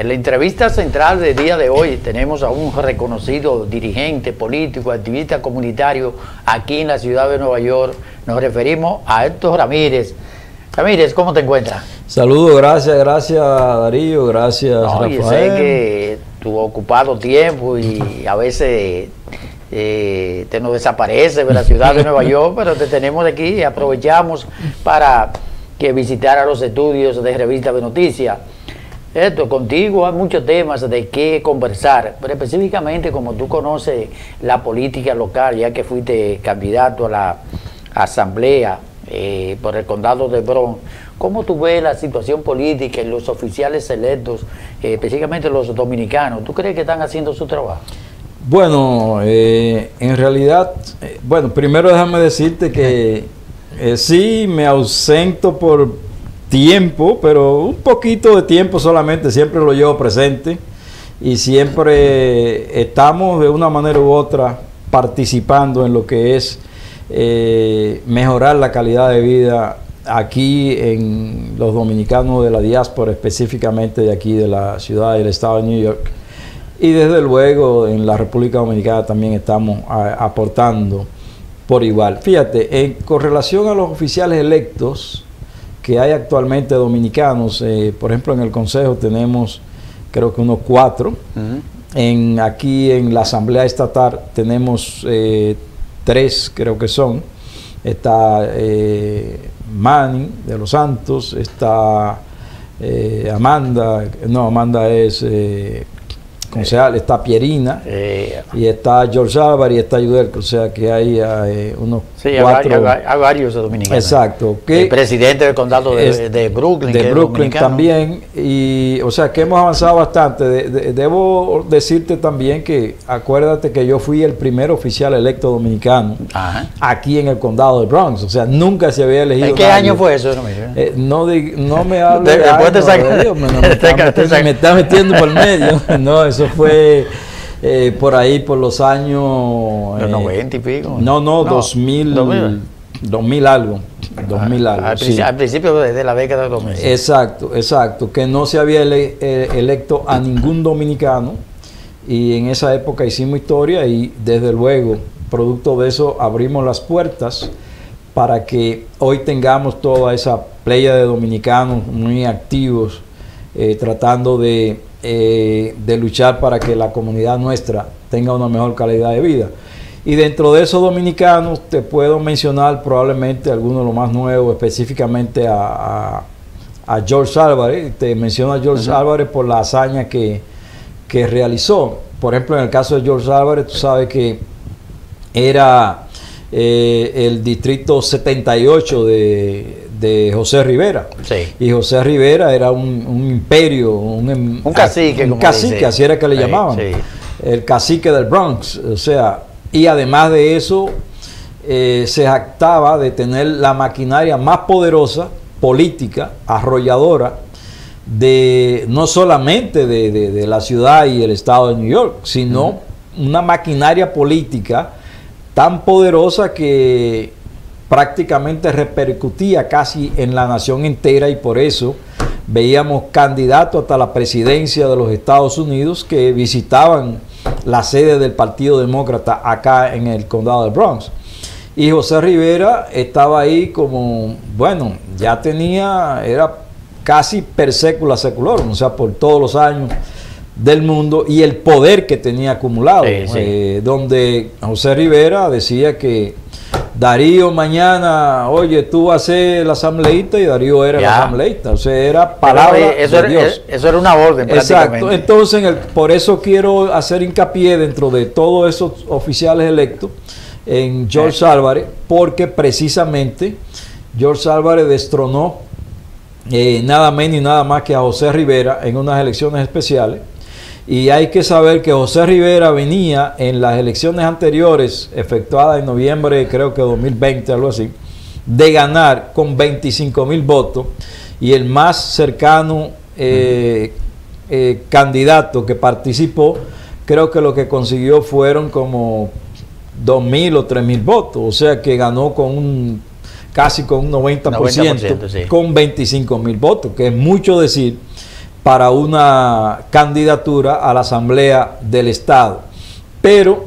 En la entrevista central del día de hoy tenemos a un reconocido dirigente político, activista comunitario aquí en la ciudad de Nueva York. Nos referimos a Héctor Ramírez. Ramírez, ¿cómo te encuentras? Saludos, gracias Darío, gracias Rafael. Yo sé que tu ocupado tiempo y a veces te nos desapareces de la ciudad de Nueva York, pero te tenemos aquí y aprovechamos para que visitara los estudios de Revista de Noticias. Esto, contigo hay muchos temas de qué conversar, pero específicamente como tú conoces la política local, ya que fuiste candidato a la asamblea por el condado de Bronx, ¿cómo tú ves la situación política y los oficiales electos, específicamente los dominicanos? ¿Tú crees que están haciendo su trabajo? Bueno, en realidad, bueno, primero déjame decirte que sí me ausento por tiempo, pero un poquito de tiempo solamente, siempre lo llevo presente y siempre estamos de una manera u otra participando en lo que es mejorar la calidad de vida aquí en los dominicanos de la diáspora, específicamente de aquí de la ciudad y el estado de New York, y desde luego en la República Dominicana también estamos aportando por igual. Fíjate, con relación a los oficiales electos que hay actualmente dominicanos, por ejemplo en el Consejo tenemos creo que unos 4, aquí en la Asamblea Estatal tenemos 3, creo que son. Está Manny de los Santos, está Amanda es concejal, está Pierina, y está George Álvarez y está Yudelco, o sea que hay unos 4. Hay varios dominicanos. Exacto. El presidente del condado de Brooklyn. De Brooklyn también, y o sea que hemos avanzado bastante. Debo decirte también que acuérdate que yo fui el primer oficial electo dominicano aquí en el condado de Bronx, o sea, nunca se había elegido. ¿En qué año fue eso? No me hables me está metiendo por el medio. No, eso fue por ahí, por los años... Los 90 y pico. No, 2000 algo. 2000 algo. Al principio de la década de 2000. Exacto. Que no se había electo a ningún dominicano. Y en esa época hicimos historia y desde luego, producto de eso, abrimos las puertas para que hoy tengamos toda esa playa de dominicanos muy activos, tratando de luchar para que la comunidad nuestra tenga una mejor calidad de vida. Y dentro de esos dominicanos te puedo mencionar probablemente algunos de los más nuevos, específicamente a George Álvarez. Te menciono a George Álvarez por la hazaña que realizó. Por ejemplo, en el caso de George Álvarez, tú sabes que era el distrito 78 de José Rivera. Sí. Y José Rivera era un imperio, un cacique, así era que le llamaban. Sí. El cacique del Bronx. O sea, y además de eso, se jactaba de tener la maquinaria más poderosa, política, arrolladora, no solamente de la ciudad y el estado de New York, sino una maquinaria política tan poderosa que prácticamente repercutía casi en la nación entera, y por eso veíamos candidatos hasta la presidencia de los Estados Unidos que visitaban la sede del Partido Demócrata acá en el condado de Bronx. Y José Rivera estaba ahí como, bueno, ya era casi per secula seculorum, o sea, por todos los años del mundo y el poder que tenía acumulado, donde José Rivera decía que Darío mañana, oye, tú vas a ser el asambleísta, y Darío era el asambleísta, o sea, era palabra de Dios. Eso era una orden prácticamente. Exacto, entonces por eso quiero hacer hincapié dentro de todos esos oficiales electos en George Álvarez, porque precisamente George Álvarez destronó nada menos y nada más que a José Rivera en unas elecciones especiales. Y hay que saber que José Rivera venía en las elecciones anteriores, efectuadas en noviembre, creo que 2020, algo así, de ganar con 25,000 votos, y el más cercano candidato que participó, creo que lo que consiguió fueron como 2,000 o 3,000 votos, o sea que ganó con casi con un 90%, sí, con 25,000 votos, que es mucho decir, para una candidatura a la Asamblea del Estado. Pero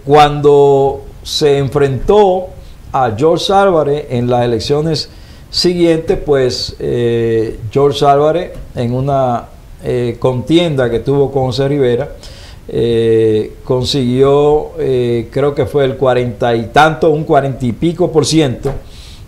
cuando se enfrentó a George Álvarez en las elecciones siguientes, pues George Álvarez, en una contienda que tuvo con José Rivera, consiguió, creo que fue el 40 y tanto, un 40 y pico %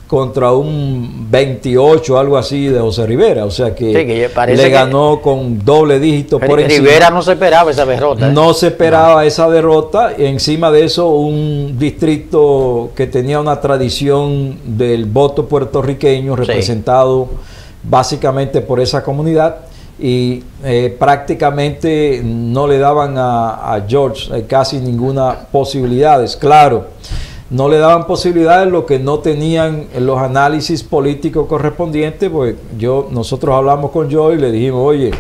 contra un 28, algo así, de José Rivera. O sea que, sí, que le ganó con doble dígito por encima. Rivera no se esperaba esa derrota. No se esperaba esa derrota. Y encima de eso, un distrito que tenía una tradición del voto puertorriqueño, representado básicamente por esa comunidad. Y prácticamente no le daban a George casi ninguna posibilidades. Claro, no le daban posibilidades lo que no tenían los análisis políticos correspondientes, pues nosotros hablamos con George y le dijimos, oye,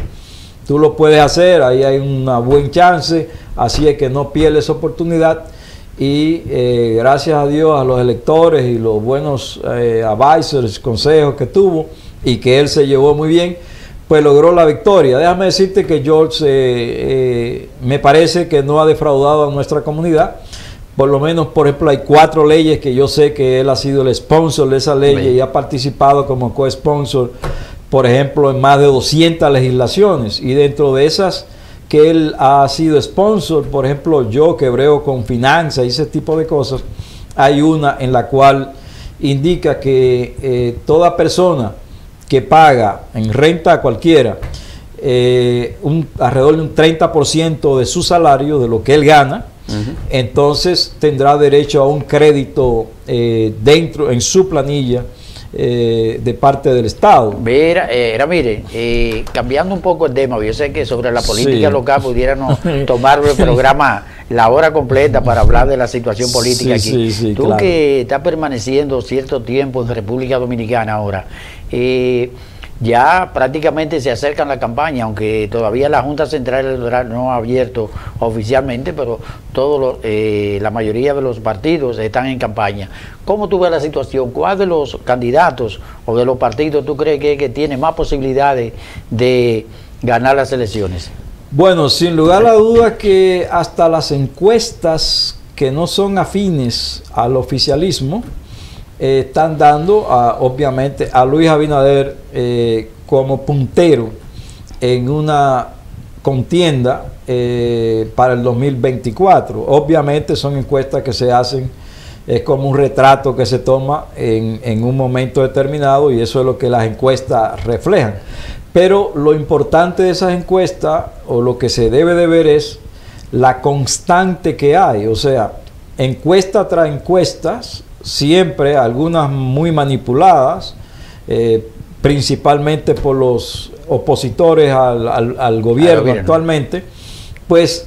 tú lo puedes hacer, ahí hay una buen chance, así es que no pierdes oportunidad. Y gracias a Dios, a los electores y los buenos advisors, consejos que tuvo y que él se llevó muy bien, pues logró la victoria. Déjame decirte que George me parece que no ha defraudado a nuestra comunidad. Por lo menos, por ejemplo, hay 4 leyes que yo sé que él ha sido el sponsor de esas leyes y ha participado como co-sponsor, por ejemplo, en más de 200 legislaciones. Y dentro de esas que él ha sido sponsor, por ejemplo, yo que brego con finanzas y ese tipo de cosas, hay una en la cual indica que toda persona que paga en renta cualquiera alrededor de un 30% de su salario, de lo que él gana, entonces tendrá derecho a un crédito dentro, en su planilla, de parte del Estado. Mire, cambiando un poco el tema, yo sé que sobre la política local pudiéramos tomar el programa la hora completa para hablar de la situación política aquí. Tú, claro, que estás permaneciendo cierto tiempo en República Dominicana ahora, ya prácticamente se acercan la campaña, aunque todavía la Junta Central Electoral no ha abierto oficialmente, pero la mayoría de los partidos están en campaña. ¿Cómo tú ves la situación? ¿Cuál de los candidatos o de los partidos tú crees que tiene más posibilidades de ganar las elecciones? Bueno, sin lugar a duda que hasta las encuestas que no son afines al oficialismo están dando obviamente a Luis Abinader como puntero en una contienda para el 2024. Obviamente son encuestas que se hacen, es como un retrato que se toma en un momento determinado, y eso es lo que las encuestas reflejan. Pero lo importante de esas encuestas, o lo que se debe de ver, es la constante que hay. O sea, encuesta tras encuestas, siempre algunas muy manipuladas, principalmente por los opositores al gobierno actualmente, pues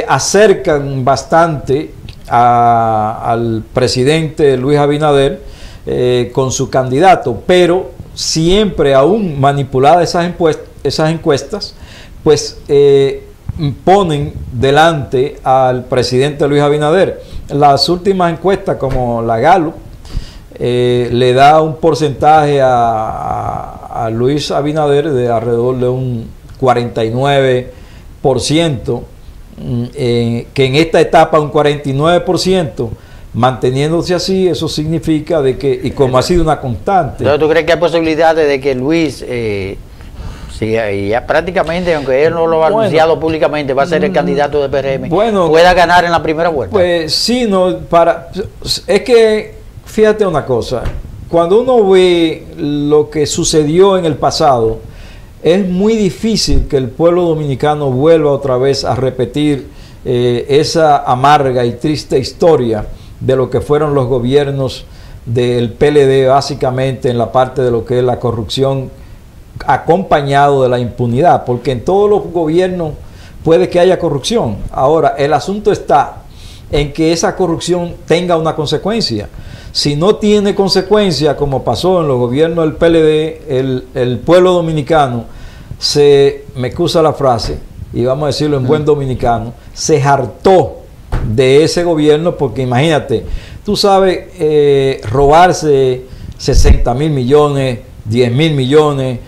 acercan bastante al presidente Luis Abinader con su candidato, pero siempre, aún manipuladas esas encuestas, pues ponen delante al presidente Luis Abinader. Las últimas encuestas, como la Gallup, le da un porcentaje a Luis Abinader de alrededor de un 49%, que en esta etapa un 49%, manteniéndose así, eso significa de que, y como ha sido una constante. Entonces, ¿tú crees que hay posibilidades de que Luis, ya prácticamente, aunque él no lo ha anunciado públicamente, va a ser el candidato de PRM, pueda ganar en la primera vuelta? Pues sí, es que, fíjate una cosa, cuando uno ve lo que sucedió en el pasado, es muy difícil que el pueblo dominicano vuelva otra vez a repetir esa amarga y triste historia de lo que fueron los gobiernos del PLD, básicamente en la parte de lo que es la corrupción, acompañado de la impunidad, porque en todos los gobiernos puede que haya corrupción. Ahora, el asunto está en que esa corrupción tenga una consecuencia. Si no tiene consecuencia, como pasó en los gobiernos del PLD, el pueblo dominicano me excusa la frase, y vamos a decirlo en buen dominicano, se hartó de ese gobierno, porque imagínate, tú sabes, robarse 60.000 millones, 10.000 millones,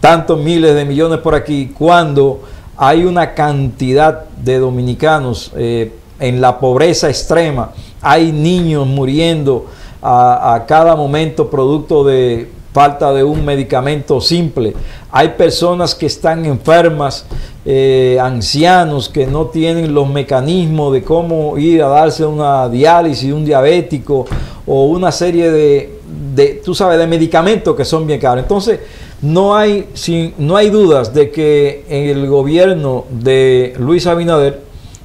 tantos miles de millones por aquí, cuando hay una cantidad de dominicanos en la pobreza extrema, hay niños muriendo a cada momento producto de falta de un medicamento simple, hay personas que están enfermas, ancianos que no tienen los mecanismos de cómo ir a darse una diálisis, un diabético o una serie tú sabes, de medicamentos que son bien caros. Entonces, no hay dudas de que el gobierno de Luis Abinader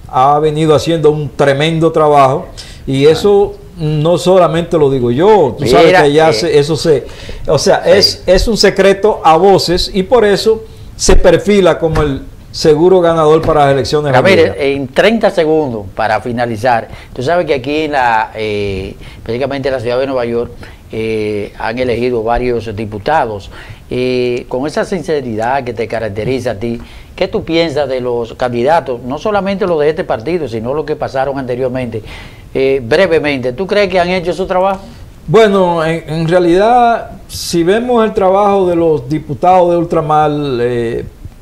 ha venido haciendo un tremendo trabajo, y eso no solamente lo digo yo, tú sabes que ya es un secreto a voces, y por eso se perfila como el seguro ganador para las elecciones. Mire, en 30 segundos para finalizar, tú sabes que aquí prácticamente en la ciudad de Nueva York han elegido varios diputados. Con esa sinceridad que te caracteriza a ti, ¿qué tú piensas de los candidatos, no solamente los de este partido, sino los que pasaron anteriormente? Brevemente, ¿tú crees que han hecho su trabajo? Bueno, en realidad, si vemos el trabajo de los diputados de ultramar,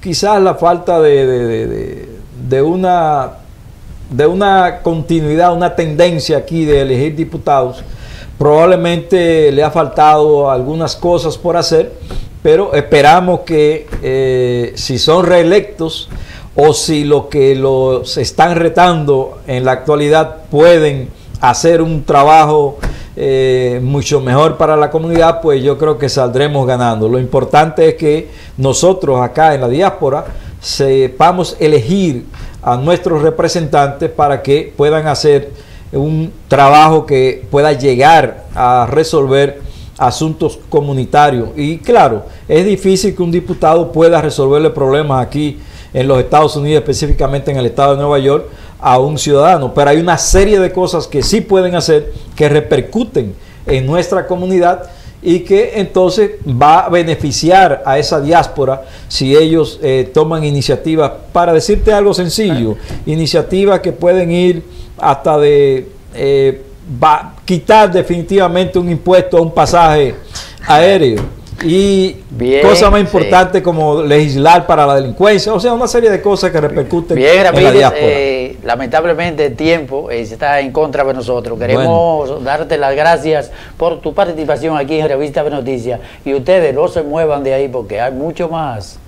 quizás la falta de una continuidad, una tendencia aquí de elegir diputados, probablemente le ha faltado algunas cosas por hacer, pero esperamos que si son reelectos o si lo que los están retando en la actualidad pueden hacer un trabajo mucho mejor para la comunidad, pues yo creo que saldremos ganando. Lo importante es que nosotros acá en la diáspora sepamos elegir a nuestros representantes para que puedan hacer un trabajo que pueda llegar a resolver asuntos comunitarios. Y claro, es difícil que un diputado pueda resolverle problemas aquí en los Estados Unidos, específicamente en el estado de Nueva York, a un ciudadano, pero hay una serie de cosas que sí pueden hacer, que repercuten en nuestra comunidad y que entonces va a beneficiar a esa diáspora si ellos toman iniciativas. Para decirte algo sencillo, iniciativas que pueden ir hasta de quitar definitivamente un impuesto a un pasaje aéreo, y cosa más importante como legislar para la delincuencia, o sea, una serie de cosas que repercuten en la diáspora. Lamentablemente el tiempo está en contra de nosotros. Queremos darte las gracias por tu participación aquí en Revista de Noticias, y ustedes no se muevan de ahí porque hay mucho más.